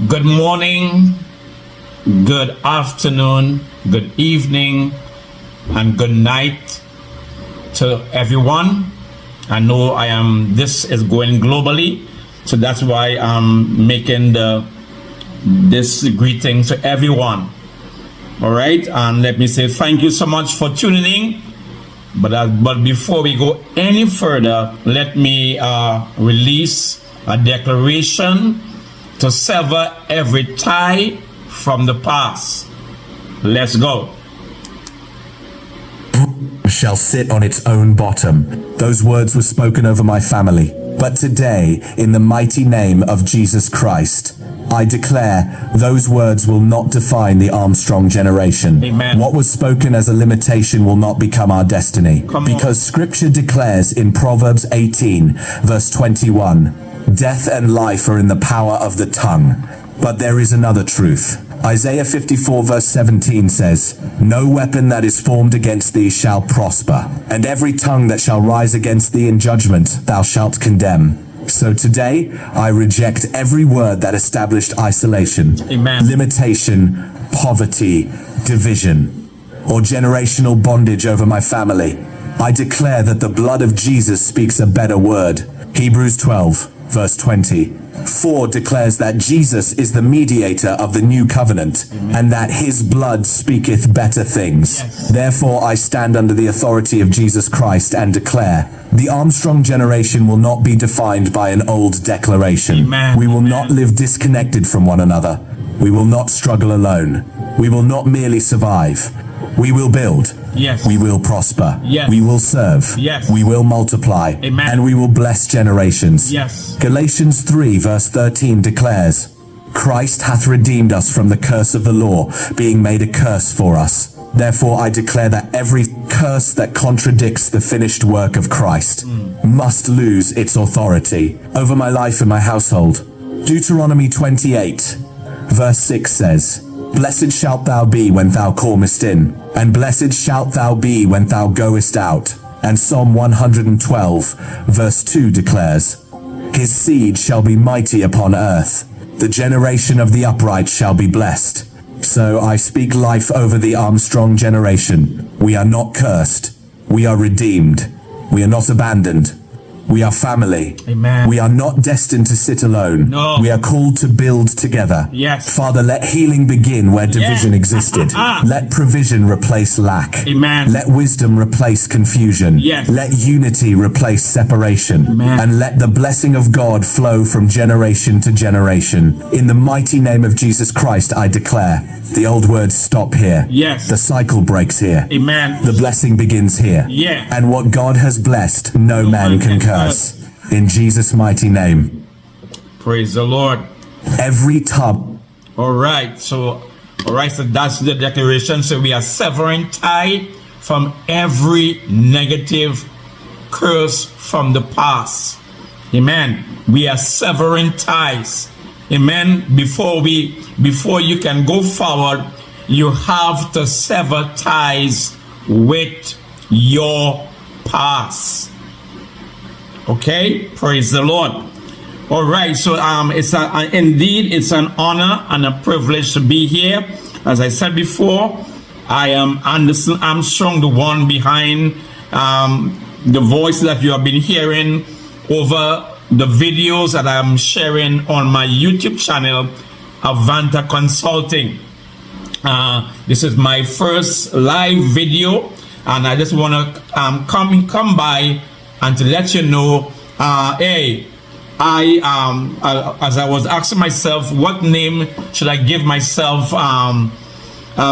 Good morning, good afternoon, good evening, and good night to everyone. I know this is going globally, so that's why I'm making this greeting to everyone. All right, and let me say thank you so much for tuning in. But before we go any further, let me release a declaration to sever every tie from the past. Let's go. Shall sit on its own bottom. Those words were spoken over my family. But today, in the mighty name of Jesus Christ, I declare those words will not define the Armstrong generation. Amen. What was spoken as a limitation will not become our destiny. Because Scripture declares in Proverbs 18, verse 21, death and life are in the power of the tongue. But there is another truth. Isaiah 54 verse 17 says, no weapon that is formed against thee shall prosper, and every tongue that shall rise against thee in judgment thou shalt condemn. So today, I reject every word that established isolation, Amen, limitation, poverty, division, or generational bondage over my family. I declare that the blood of Jesus speaks a better word. Hebrews 12 verse 20:4 declares that Jesus is the mediator of the new covenant, Amen, and that his blood speaketh better things. Yes. Therefore I stand under the authority of Jesus Christ and declare, the Armstrong generation will not be defined by an old declaration. Amen. We will Amen. not live disconnected from one another. We will not struggle alone. We will not merely survive. We will build. Yes. We will prosper. Yes. We will serve. Yes. We will multiply. Amen. And we will bless generations. Yes. Galatians 3 verse 13 declares, Christ hath redeemed us from the curse of the law, being made a curse for us. Therefore I declare that every curse that contradicts the finished work of Christ must lose its authority over my life and my household. Deuteronomy 28 verse 6 says, blessed shalt thou be when thou comest in, and blessed shalt thou be when thou goest out. And Psalm 112 verse 2 declares, his seed shall be mighty upon earth. The generation of the upright shall be blessed. So I speak life over the Armstrong generation. We are not cursed. We are redeemed. We are not abandoned. We are family. Amen. We are not destined to sit alone. No. We are called to build together. Yes. Father, let healing begin where division existed. Let provision replace lack. Amen. Let wisdom replace confusion. Yes. Let unity replace separation. Amen. And let the blessing of God flow from generation to generation. In the mighty name of Jesus Christ, I declare, the old words stop here. Yes. The cycle breaks here. Amen. The blessing begins here. Yeah. And what God has blessed, no man can curse. In Jesus' mighty name. Praise the Lord. Every tub. All right, so that's the declaration. So we are severing tie from every negative curse from the past. Amen. We are severing ties. Amen. Before you can go forward, you have to sever ties with your past. Okay, praise the Lord. All right, so indeed it's an honor and a privilege to be here. As I said before, I am Anderson Armstrong, the one behind the voice that you have been hearing over the videos that I'm sharing on my YouTube channel, Avanta Consulting. This is my first live video, and I just want to come by and to let you know, hey, as I was asking myself, what name should I give myself?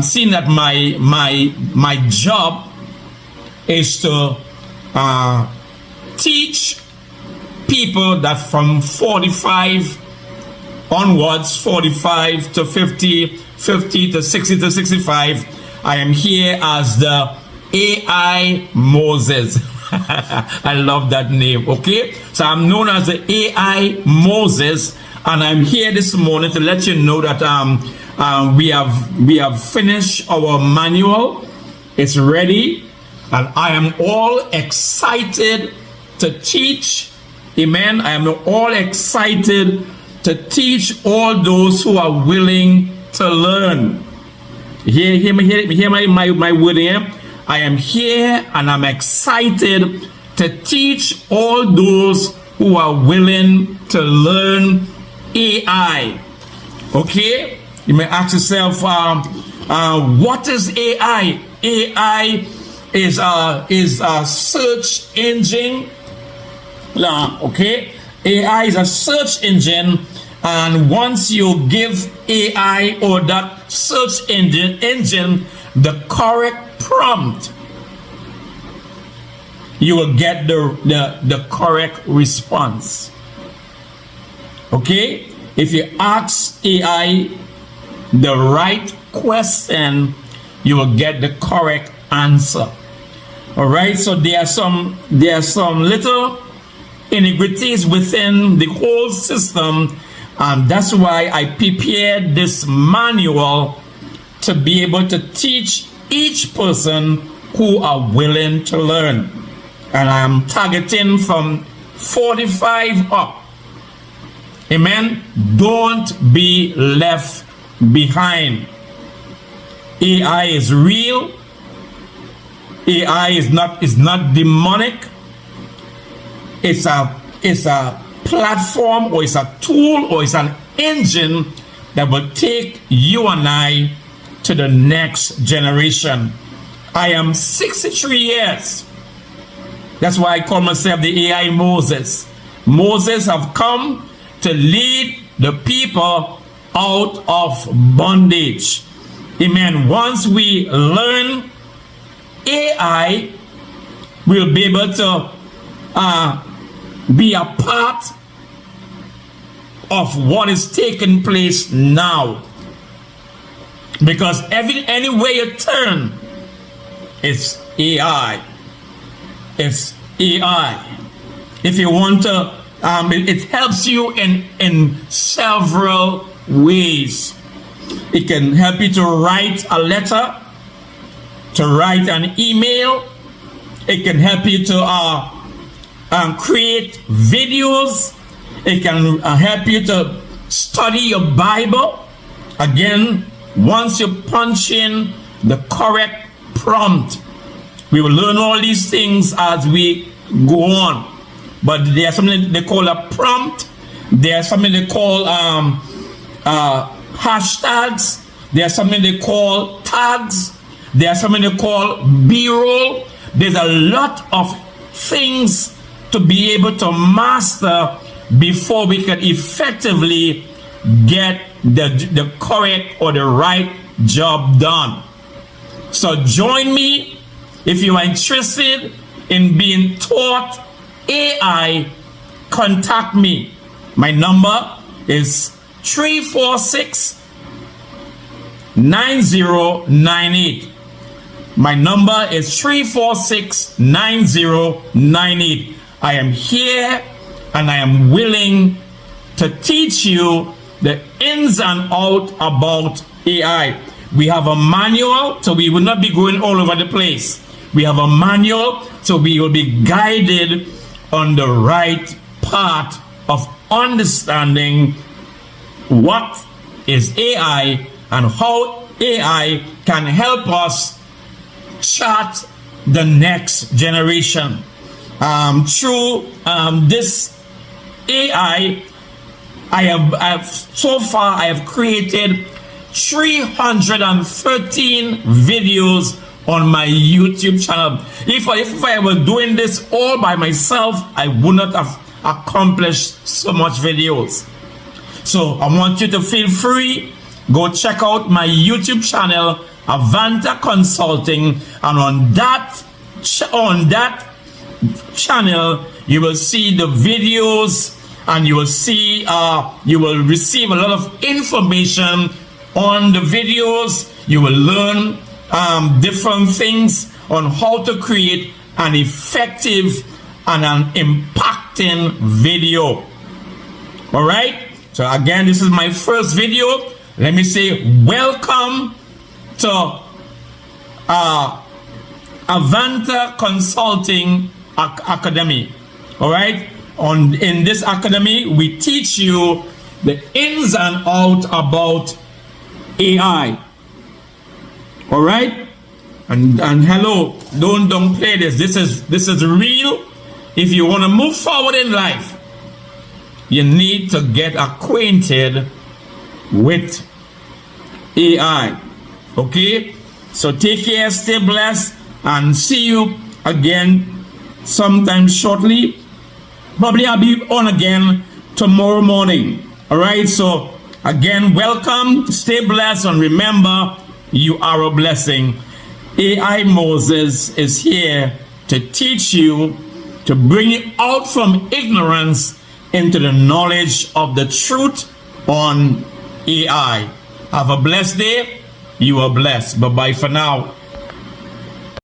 Seeing that my job is to teach people that from 45 onwards, 45 to 50, 50 to 60 to 65, I am here as the AI Moses. I love that name. Okay, so I'm known as the AI Moses, and I'm here this morning to let you know that we have finished our manual. It's ready, and I am all excited to teach. Amen. I am all excited to teach all those who are willing to learn. Hear my word here. I am here and I'm excited to teach all those who are willing to learn AI. Okay? You may ask yourself, what is AI? AI is a search engine. Okay? AI is a search engine, and once you give AI or that search engine the correct prompt, you will get the correct response. Okay? If you ask AI the right question, you will get the correct answer. All right? So there are some little iniquities within the whole system, and that's why I prepared this manual to be able to teach each person who are willing to learn. And I am targeting from 45 up. Amen. Don't be left behind. AI is real. AI is not demonic. It's a platform, or it's a tool, or it's an engine that will take you and I to the next generation. I am 63 years. That's why I call myself the AI Moses. Moses have come to lead the people out of bondage. Amen. Once we learn AI, we'll be able to be a part of what is taking place now. Because anywhere you turn, it's AI. It's AI. If you want to, it helps you in several ways. It can help you to write a letter, to write an email. It can help you to create videos. It can help you to study your Bible. Again, once you punch in the correct prompt, we will learn all these things as we go on. But there's something they call a prompt. There's something they call hashtags. There's something they call tags. There's something they call B-roll. There's a lot of things to be able to master before we can effectively get the correct or the right job done. So join me if you are interested in being taught AI. Contact me. My number is 346-9098. My number is 346-9098. I am here and I am willing to teach you the ins and outs about AI. We have a manual, so we will not be going all over the place. We have a manual, so we will be guided on the right path of understanding what is AI and how AI can help us chart the next generation. Through this AI, I have created 313 videos on my YouTube channel. If I were doing this all by myself, I would not have accomplished so much videos. So I want you to feel free. Go check out my YouTube channel, Avanta Consulting, and on that channel you will see the videos, and you will see you will receive a lot of information on the videos. You will learn different things on how to create an effective and an impacting video. All right, so again, this is my first video. Let me say welcome to Avanta Consulting Academy. All right, in this academy we teach you the ins and out about AI. All right? And hello, don't play this. This is real. If you want to move forward in life, you need to get acquainted with AI. Okay? So take care, stay blessed, and see you again sometime shortly. Probably I'll be on again tomorrow morning. All right? So again, welcome, stay blessed, and remember, you are a blessing. AI Moses is here to teach you, to bring you out from ignorance into the knowledge of the truth on AI. Have a blessed day. You are blessed. Bye-bye for now.